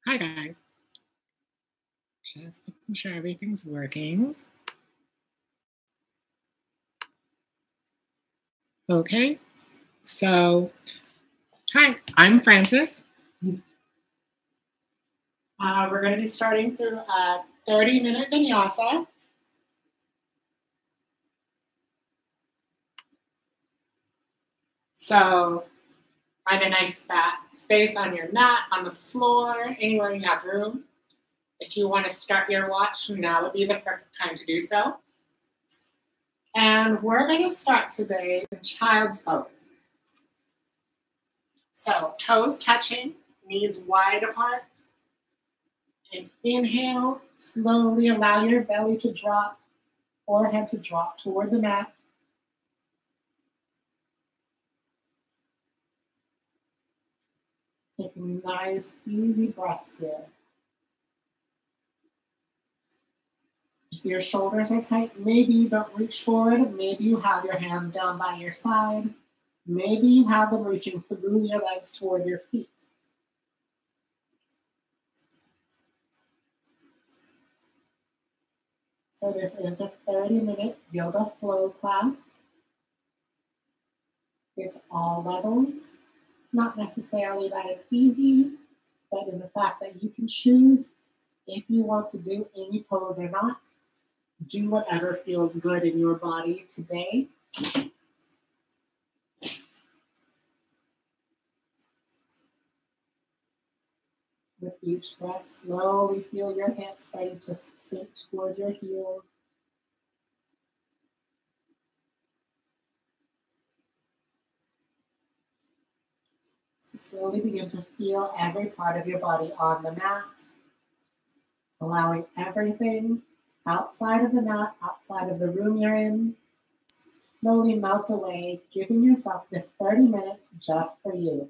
Hi guys, just making sure everything's working. Okay, so hi, I'm Francis. We're going to be starting through a 30-minute vinyasa. So find a nice space on your mat, on the floor, anywhere you have room. If you want to start your watch, now would be the perfect time to do so. And we're going to start today in child's pose. So toes touching, knees wide apart. And inhale, slowly allow your belly to drop, forehead to drop toward the mat. Taking nice, easy breaths here. If your shoulders are tight, maybe you don't reach forward. Maybe you have your hands down by your side. Maybe you have them reaching through your legs toward your feet. So this is a 30-minute yoga flow class. It's all levels. Not necessarily that it's easy, but in the fact that you can choose if you want to do any pose or not. Do whatever feels good in your body today. With each breath, slowly feel your hips starting to sink toward your heels. Slowly begin to feel every part of your body on the mat, allowing everything outside of the mat, outside of the room you're in, slowly melts away, giving yourself this 30 minutes just for you.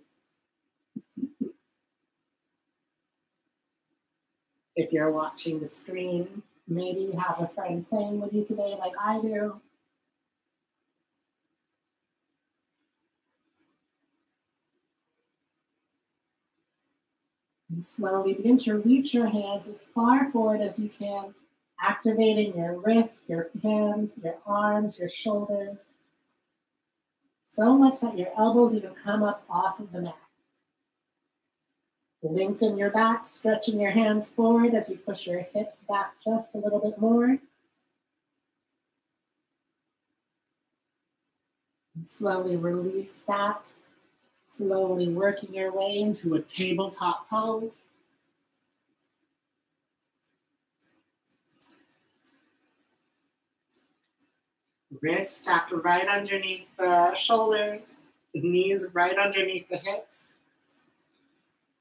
If you're watching the screen, maybe you have a friend playing with you today like I do. And slowly begin to reach your hands as far forward as you can, activating your wrists, your hands, your arms, your shoulders, so much that your elbows even come up off of the mat. Lengthen your back, stretching your hands forward as you push your hips back just a little bit more. And slowly release that, slowly working your way into a tabletop pose. Wrists stacked right underneath the shoulders, knees right underneath the hips.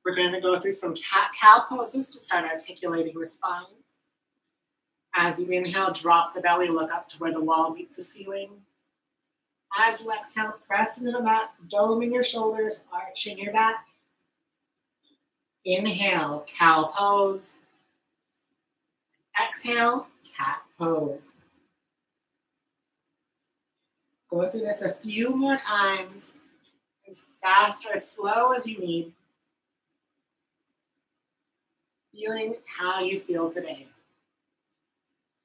We're going to go through some cat-cow poses to start articulating the spine. As you inhale, drop the belly, look up to where the wall meets the ceiling. As you exhale, press into the mat, doming your shoulders, arching your back. Inhale, cow pose. Exhale, cat pose. Go through this a few more times, as fast or as slow as you need. Feeling how you feel today.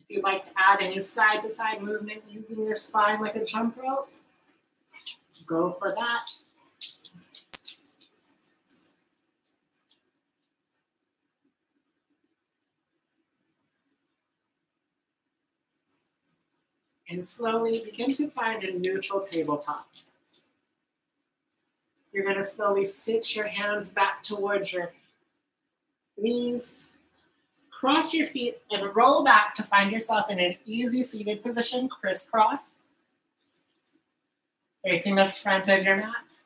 If you'd like to add any side-to-side movement using your spine like a jump rope, go for that. And slowly begin to find a neutral tabletop. You're going to slowly sit your hands back towards your knees, cross your feet, and roll back to find yourself in an easy seated position, crisscross, facing the front of your mat.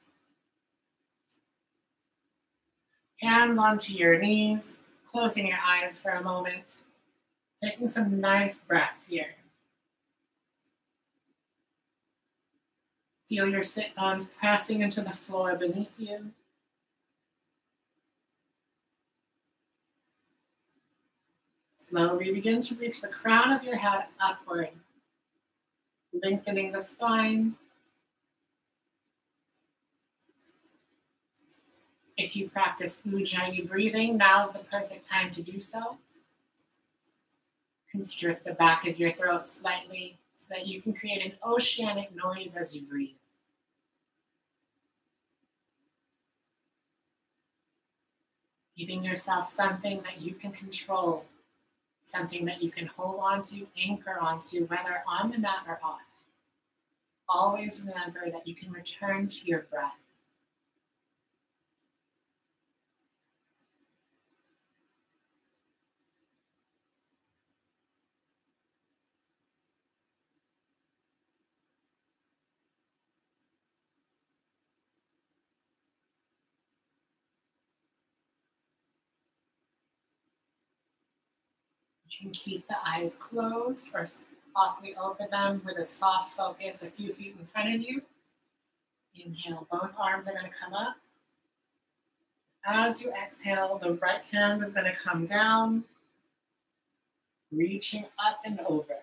Hands onto your knees, closing your eyes for a moment, taking some nice breaths here. Feel your sit bones pressing into the floor beneath you. Slowly begin to reach the crown of your head upward, lengthening the spine. If you practice ujjayi breathing, now's the perfect time to do so. Constrict the back of your throat slightly so that you can create an oceanic noise as you breathe. Giving yourself something that you can control, something that you can hold on to, anchor onto, whether on the mat or off. Always remember that you can return to your breath. You can keep the eyes closed or softly open them with a soft focus a few feet in front of you. Inhale, both arms are going to come up. As you exhale, the right hand is going to come down, reaching up and over.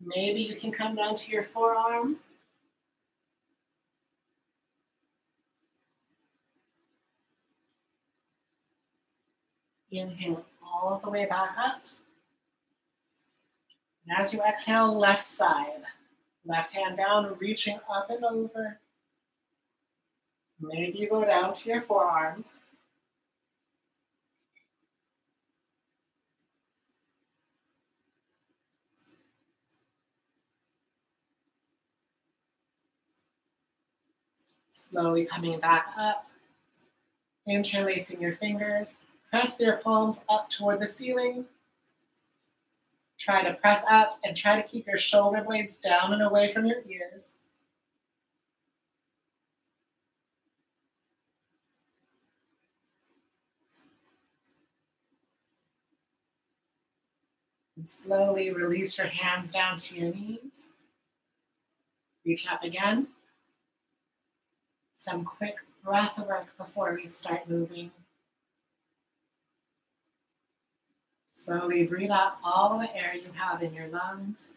Maybe you can come down to your forearm. Inhale all the way back up. And as you exhale, left side. Left hand down, reaching up and over. Maybe you go down to your forearms. Slowly coming back up. Interlacing your fingers. Press your palms up toward the ceiling. Try to press up and try to keep your shoulder blades down and away from your ears. And slowly release your hands down to your knees. Reach up again. Some quick breath work before we start moving. Slowly breathe out all the air you have in your lungs.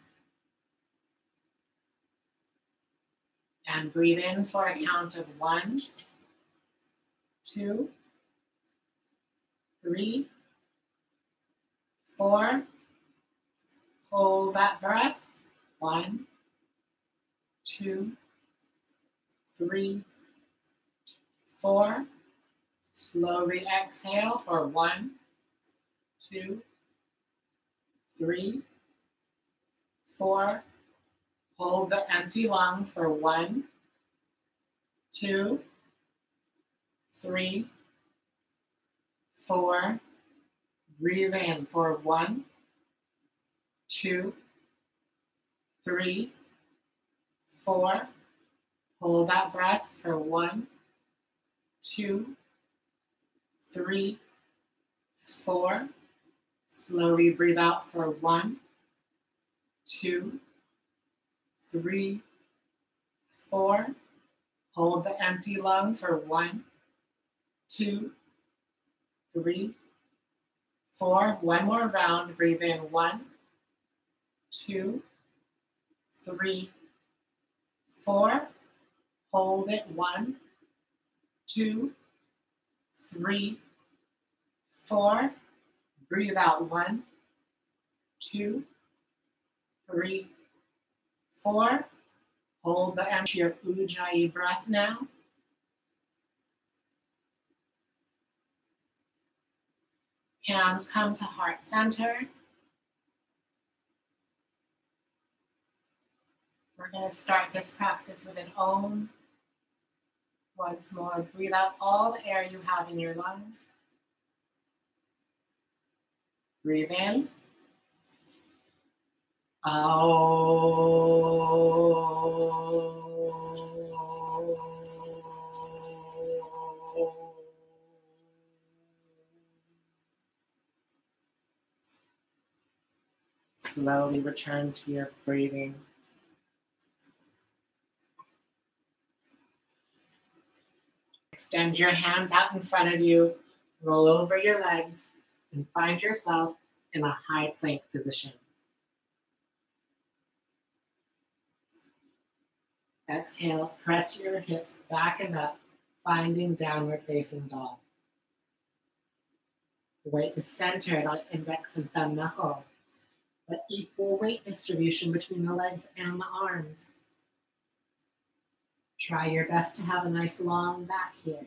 And breathe in for a count of 1, 2, 3, 4. Hold that breath. 1, 2, 3, 4. Slowly exhale for 1, 2, 3, 4. Hold the empty lung for 1, 2, 3, 4. Breathe in for 1, 2, 3, 4. Hold that breath for 1, 2, 3, 4. Slowly breathe out for 1, 2, 3, 4. Hold the empty lung for 1, 2, 3, 4. One more round. Breathe in 1, 2, 3, 4. Hold it 1, 2, 3, 4. Breathe out 1, 2, 3, 4. Hold the empty of ujjayi breath now. Hands come to heart center. We're going to start this practice with an Om. Once more, breathe out all the air you have in your lungs. Breathe in. Slowly return to your breathing. Extend your hands out in front of you, roll over your legs, and find yourself in a high plank position. Exhale, press your hips back and up, finding downward facing dog. The weight is centered on index and thumb knuckle, but equal weight distribution between the legs and the arms. Try your best to have a nice long back here.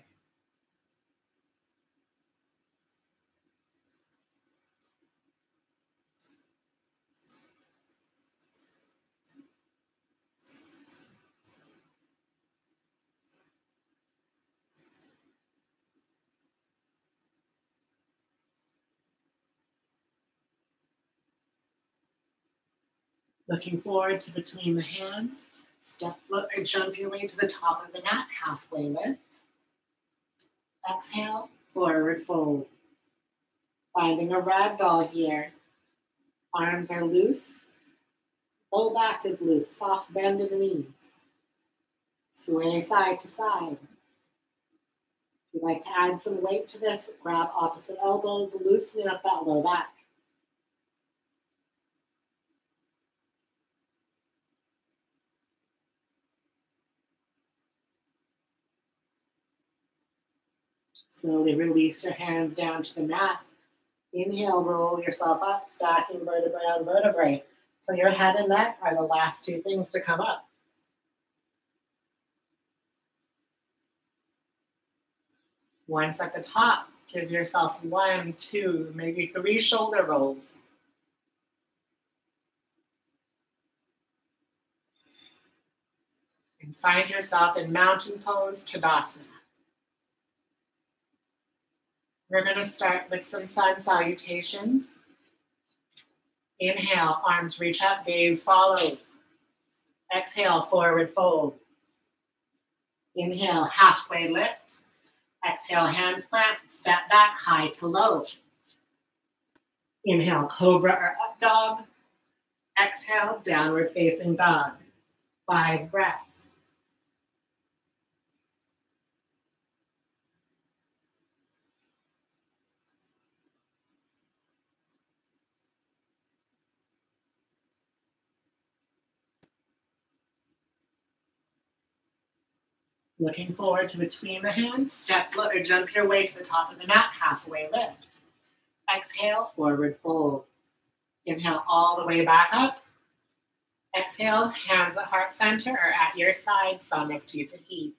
Looking forward to between the hands. Step foot or jump your way to the top of the mat, halfway lift. Exhale, forward fold. Finding a ragdoll here. Arms are loose. Low back is loose. Soft bend in the knees. Sway side to side. If you'd like to add some weight to this, grab opposite elbows, loosening up that low back. Slowly release your hands down to the mat. Inhale, roll yourself up, stacking vertebrae on vertebrae, till your head and neck are the last two things to come up. Once at the top, give yourself 1, 2, maybe 3 shoulder rolls. And find yourself in mountain pose, Tadasana. We're going to start with some sun salutations. Inhale, arms reach up, gaze follows. Exhale, forward fold. Inhale, halfway lift. Exhale, hands plant, step back, high to low. Inhale, cobra or up dog. Exhale, downward facing dog. 5 breaths. Looking forward to between the hands, step foot or jump your way to the top of the mat, halfway lift. Exhale, forward fold. Inhale all the way back up. Exhale, hands at heart center or at your side, Samasthiti.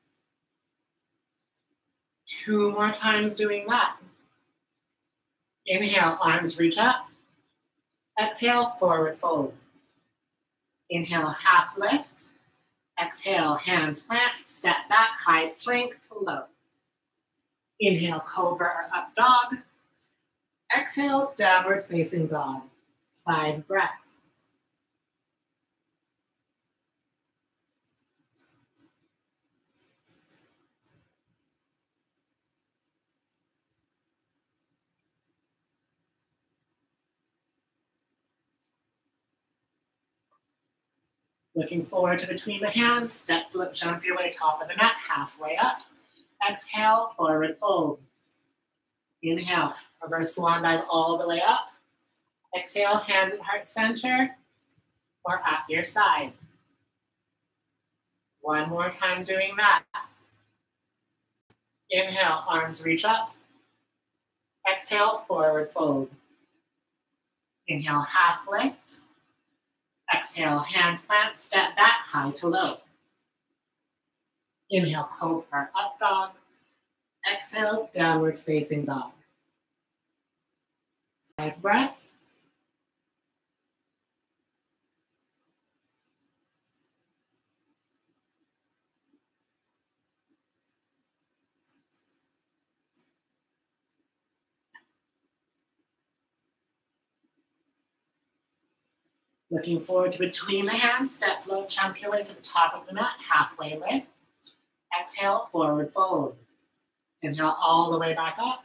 2 more times doing that. Inhale, arms reach up. Exhale, forward fold. Inhale, half lift. Exhale, hands plant, step back, high plank to low. Inhale, cobra or up dog. Exhale, downward facing dog. 5 breaths. Looking forward to between the hands, step foot, jump your way top of the mat, halfway up. Exhale, forward fold. Inhale, reverse swan dive all the way up. Exhale, hands at heart center or at your side. 1 more time doing that. Inhale, arms reach up. Exhale, forward fold. Inhale, half lift. Exhale, hands plant, step back, high to low. Inhale, cobra, up dog. Exhale, downward facing dog. 5 breaths. Looking forward to between the hands, step float, jump your way to the top of the mat, halfway lift. Exhale, forward fold. Inhale all the way back up.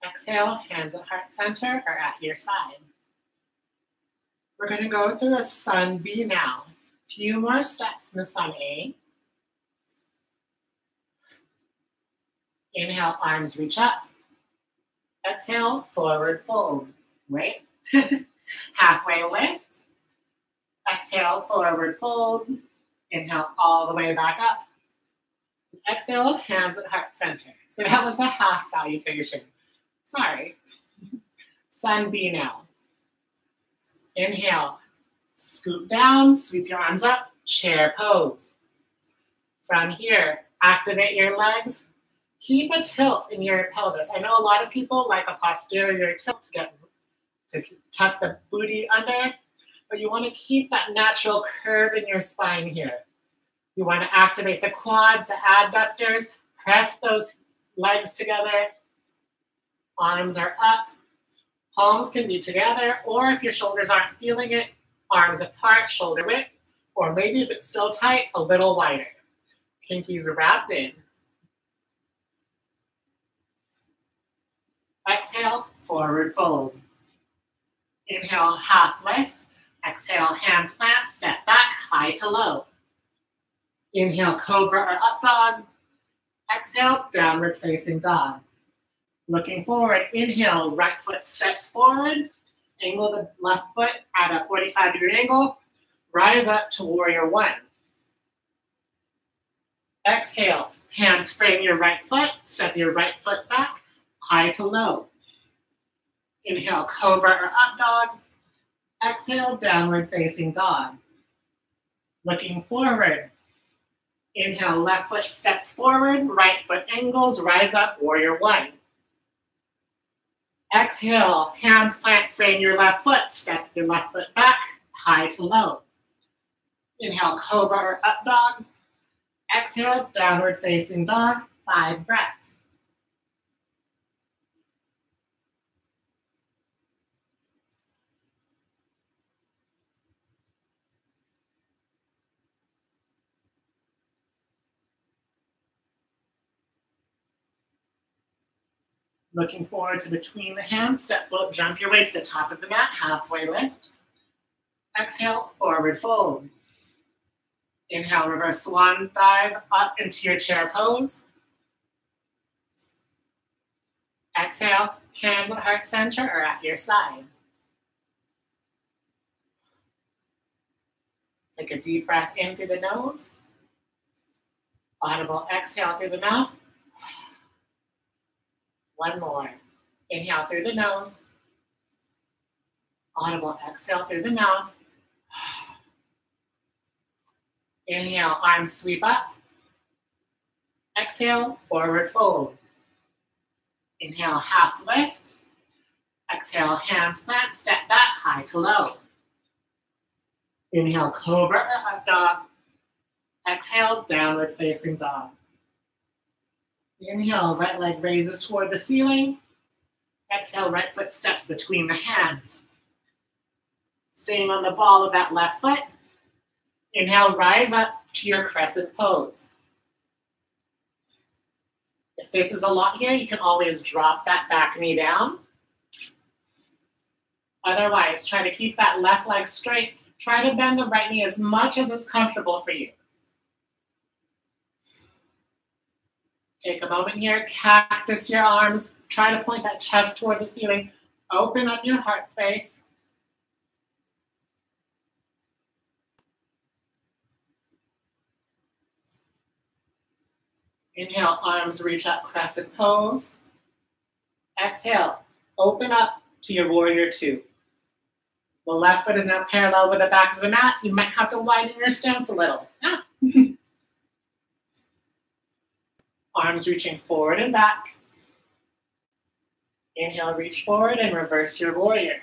Exhale, hands at heart center or at your side. We're going to go through a sun B now. Few more steps in the sun A. Inhale, arms reach up. Exhale, forward fold. Wait. Halfway lift. Exhale, forward fold. Inhale all the way back up. Exhale, hands at heart center. So that was a half salutation. Sorry. Sun B now. Inhale, scoop down, sweep your arms up, chair pose. From here, activate your legs. Keep a tilt in your pelvis. I know a lot of people like a posterior tilt to tuck the booty under, but you want to keep that natural curve in your spine here. You want to activate the quads, the adductors, press those legs together. Arms are up. Palms can be together, or if your shoulders aren't feeling it, arms apart, shoulder width, or maybe if it's still tight, a little wider. Pinkies wrapped in. Exhale, forward fold. Inhale, half lift. Exhale, hands plant, step back, high to low. Inhale, cobra or up dog. Exhale, downward facing dog. Looking forward, inhale, right foot steps forward. Angle the left foot at a 45-degree angle. Rise up to warrior one. Exhale, hands frame your right foot, step your right foot back, high to low. Inhale, cobra or up dog. Exhale, downward facing dog. Looking forward. Inhale, left foot steps forward, right foot angles, rise up, warrior one. Exhale, hands plant, frame your left foot, step your left foot back, high to low. Inhale, cobra or up dog. Exhale, downward facing dog, 5 breaths. Looking forward to between the hands, step float, jump your way to the top of the mat, halfway lift. Exhale, forward fold. Inhale, reverse swan dive up into your chair pose. Exhale, hands at heart center or at your side. Take a deep breath in through the nose. Audible exhale through the mouth. One more. Inhale through the nose. Audible exhale through the mouth. Inhale, arms sweep up. Exhale, forward fold. Inhale, half lift. Exhale, hands plant, step back, high to low. Inhale, cobra or up dog. Exhale, downward facing dog. Inhale, right leg raises toward the ceiling. Exhale, right foot steps between the hands. Staying on the ball of that left foot. Inhale, rise up to your crescent pose. If this is a lot here, you can always drop that back knee down. Otherwise, try to keep that left leg straight. Try to bend the right knee as much as it's comfortable for you. Take a moment here, cactus your arms. Try to point that chest toward the ceiling. Open up your heart space. Inhale, arms reach up, crescent pose. Exhale, open up to your warrior two. The left foot is now parallel with the back of the mat. You might have to widen your stance a little. Arms reaching forward and back. Inhale, reach forward and reverse your warrior.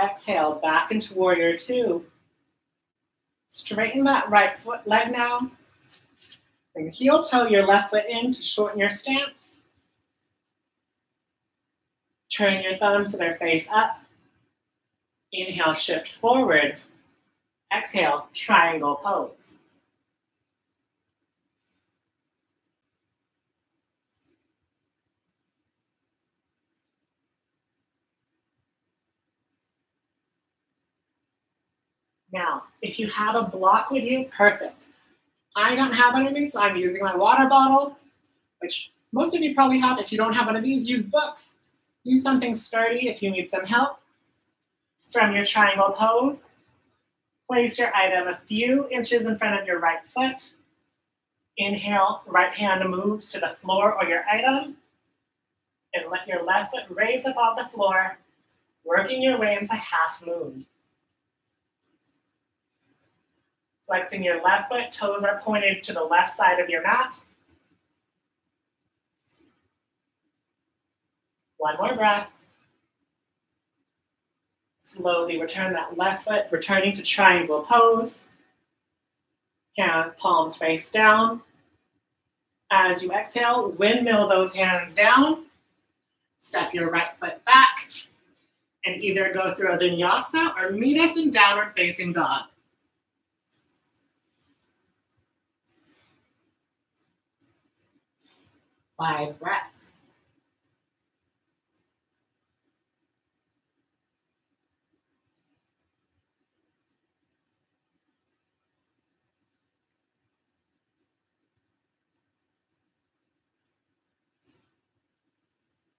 Exhale, back into warrior two. Straighten that right foot leg now. Bring heel toe your left foot in to shorten your stance. Turn your thumbs so they're face up. Inhale, shift forward. Exhale, triangle pose. Now, if you have a block with you, perfect. I don't have anything, so I'm using my water bottle, which Most of you probably have. If you don't have one of these, use books. Use something sturdy if you need some help. From your triangle pose, place your item a few inches in front of your right foot. Inhale, right hand moves to the floor or your item. And let your left foot raise above the floor, working your way into half moon. Flexing your left foot, toes are pointed to the left side of your mat. One more breath. Slowly return that left foot, returning to triangle pose. Hand, palms face down. As you exhale, windmill those hands down. Step your right foot back and either go through a vinyasa or meet us in downward facing dog. Five breaths.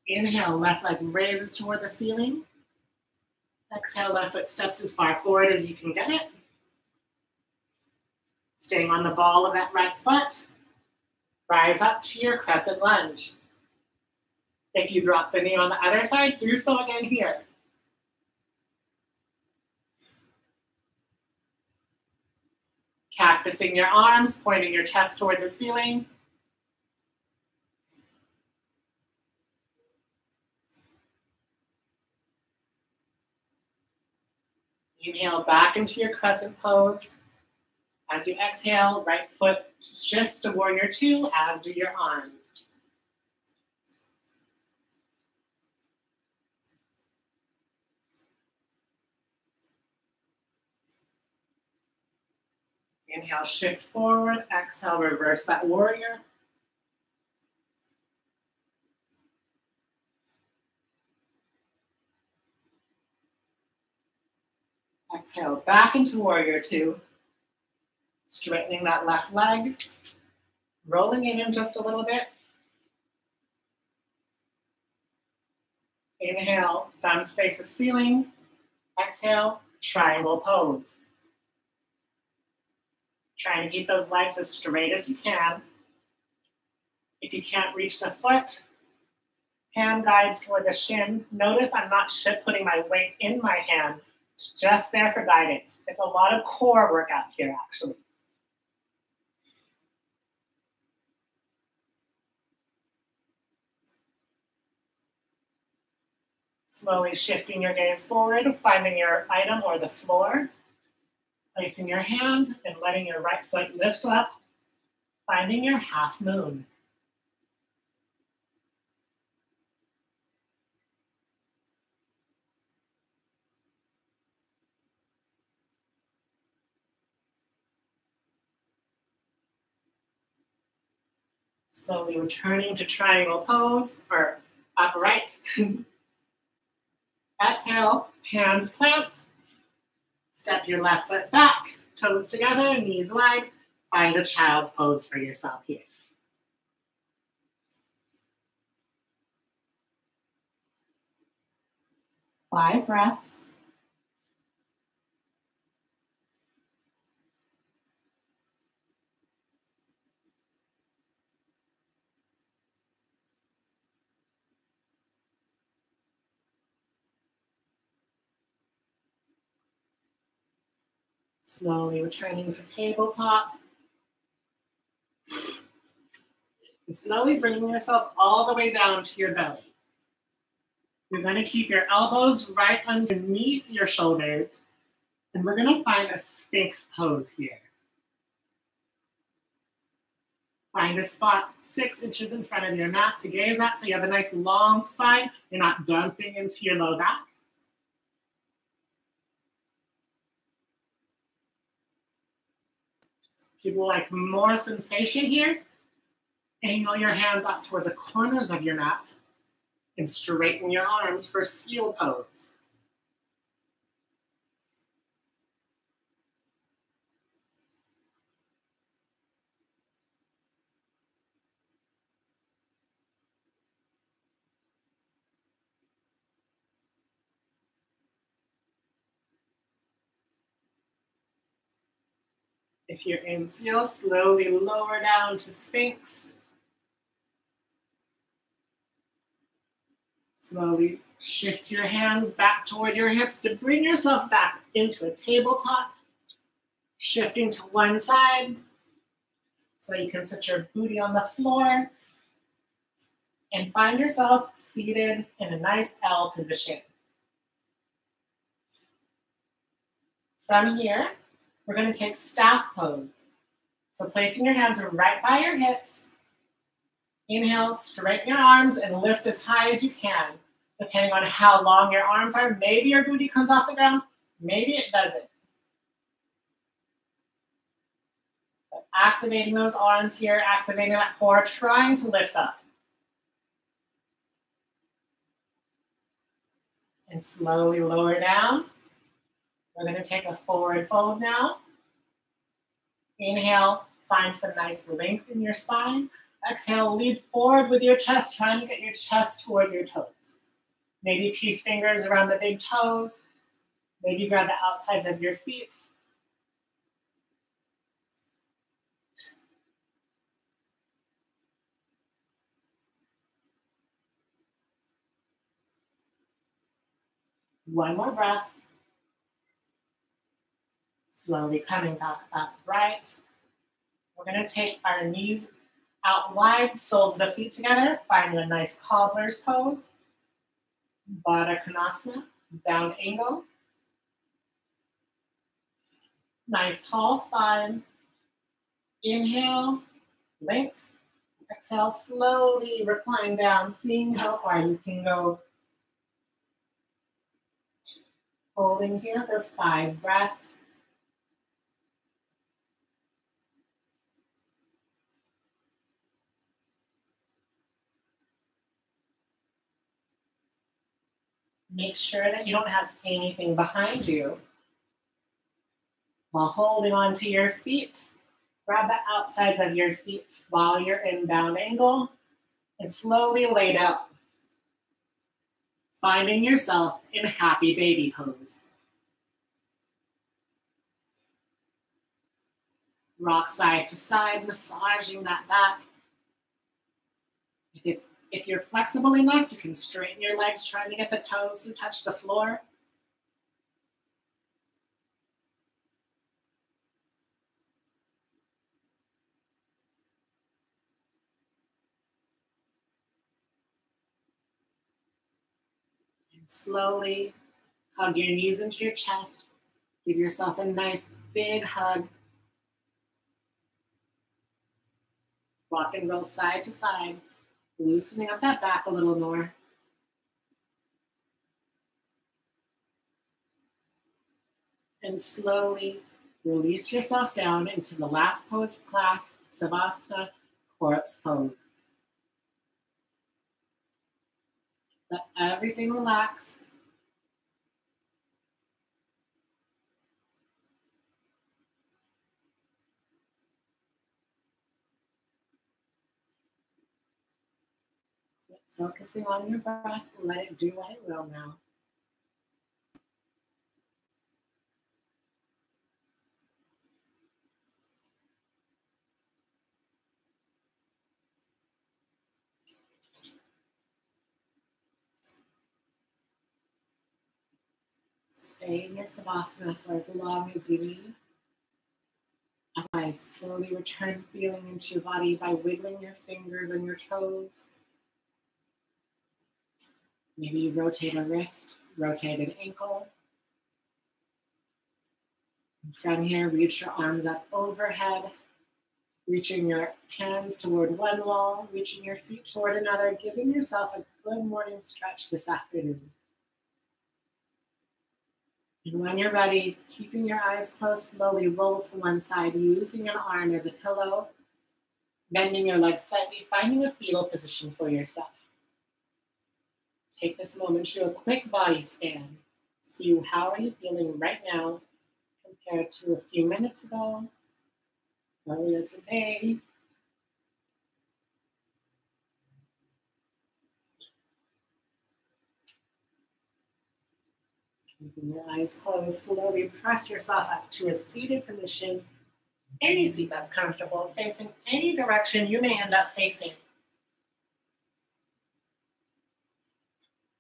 Inhale, left leg raises toward the ceiling. Exhale, left foot steps as far forward as you can get it. Staying on the ball of that right foot. Rise up to your crescent lunge. If you drop the knee on the other side, do so again here. Cactusing your arms, pointing your chest toward the ceiling. Inhale back into your crescent pose. As you exhale, right foot shifts to warrior two, as do your arms. Inhale, shift forward. Exhale, reverse that warrior. Exhale, back into warrior two. Straightening that left leg. Rolling it in just a little bit. Inhale, thumbs face the ceiling. Exhale, triangle pose. Trying to keep those legs as straight as you can. If you can't reach the foot, hand guides toward the shin. Notice I'm not putting my weight in my hand. It's just there for guidance. It's a lot of core workout here, actually. Slowly shifting your gaze forward, finding your item or the floor. Placing your hand and letting your right foot lift up, finding your half moon. Slowly returning to triangle pose, or upright. Exhale, hands plant. Step your left foot back, toes together, knees wide. Find a child's pose for yourself here. Five breaths. Slowly returning to tabletop. And slowly bringing yourself all the way down to your belly. You're going to keep your elbows right underneath your shoulders. And we're going to find a Sphinx pose here. Find a spot 6 inches in front of your mat to gaze at so you have a nice long spine. You're not dumping into your low back. If you'd like more sensation here, angle your hands up toward the corners of your mat and straighten your arms for seal pose. If you're in seal, slowly lower down to Sphinx. Slowly shift your hands back toward your hips to bring yourself back into a tabletop. Shifting to one side so you can sit your booty on the floor and find yourself seated in a nice L position. From here, we're going to take staff pose. So placing your hands right by your hips. Inhale, straighten your arms and lift as high as you can, depending on how long your arms are. Maybe your booty comes off the ground, maybe it doesn't. But activating those arms here, activating that core, trying to lift up. And slowly lower down. We're going to take a forward fold now. Inhale, find some nice length in your spine. Exhale, lead forward with your chest, trying to get your chest toward your toes. Maybe peace fingers around the big toes. Maybe grab the outsides of your feet. One more breath. Slowly coming back upright. We're going to take our knees out wide, soles of the feet together, finding a nice cobbler's pose. Baddha Konasana, down angle. Nice tall spine. Inhale, length. Exhale, slowly recline down, seeing how far you can go. Holding here for 5 breaths. Make sure that you don't have anything behind you. While holding on to your feet, grab the outsides of your feet while you're in down angle and slowly lay down. Finding yourself in happy baby pose. Rock side to side, massaging that back. If you're flexible enough, you can straighten your legs, trying to get the toes to touch the floor. And slowly hug your knees into your chest. Give yourself a nice big hug. Rock and roll side to side, loosening up that back a little more. And slowly release yourself down into the last pose of class, Savasana, corpse pose. Let everything relax. Focusing on your breath, let it do what it will now. Stay in your Savasana for as long as you need. Otherwise, slowly return feeling into your body by wiggling your fingers and your toes. Maybe you rotate a wrist, rotate an ankle. And from here, reach your arms up overhead, reaching your hands toward one wall, reaching your feet toward another, giving yourself a good morning stretch this afternoon. And when you're ready, keeping your eyes closed, slowly roll to one side, using an arm as a pillow, bending your legs slightly, finding a fetal position for yourself. Take this moment to do a quick body scan. See how are you feeling right now compared to a few minutes ago, earlier today. Keeping your eyes closed, slowly press yourself up to a seated position. Any seat that's comfortable, facing any direction you may end up facing.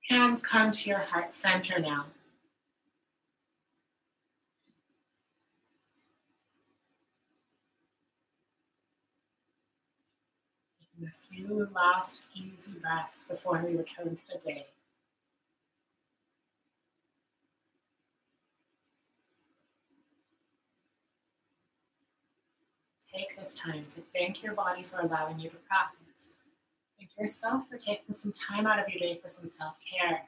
Hands come to your heart center now. Taking a few last easy breaths before we return to the day. Take this time to thank your body for allowing you to practice. Thank yourself for taking some time out of your day for some self-care.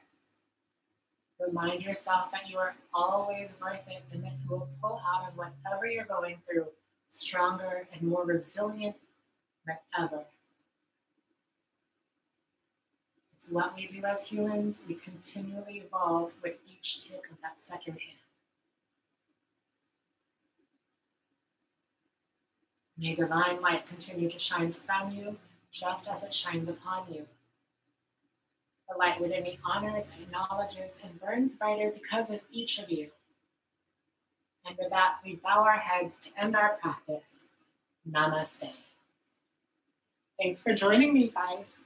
Remind yourself that you are always worth it and that you will pull out of whatever you're going through stronger and more resilient than ever. It's what we do as humans. We continually evolve with each tick of that second hand. May divine light continue to shine from you just as it shines upon you. The light within me honors, acknowledges, and burns brighter because of each of you. And with that, we bow our heads to end our practice. Namaste. Thanks for joining me, guys.